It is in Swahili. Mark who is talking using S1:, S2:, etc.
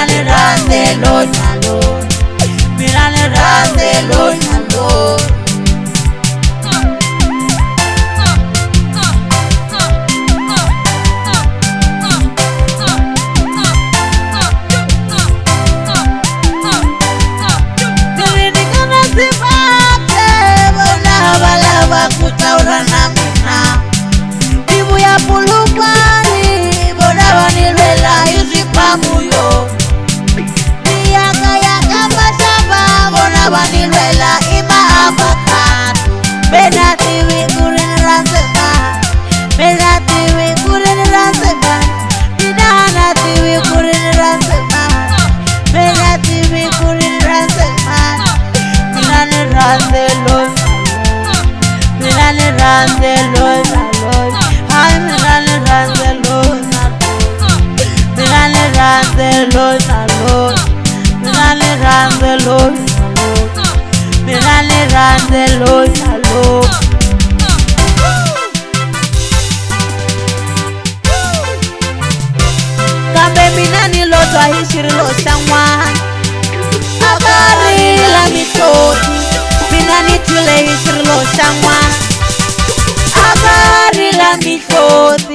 S1: ni rhandze lo nalo, mina ni rhandze lo nalo. Kutaura na mina ibu ya pulukwani bona vanilwela izipamuyo miyaka yakambasaba bona vanilwela imaavakatu benativi kuriniransema benativi kuriniransema minanativi kuriniransema benativi kuriniransema minaniranzelo mina ni rhandze lo nalo, hai mina ni rhandze lo nalo, mina ni rhandze lo nalo, mina ni rhandze lo nalo, mina ni rhandze lo nalo. Kambe mina ni lotwa hi xirilo xa n'wana a karila mihloti, mina ni twile hi xirilo xa n'wana a karila mihloti.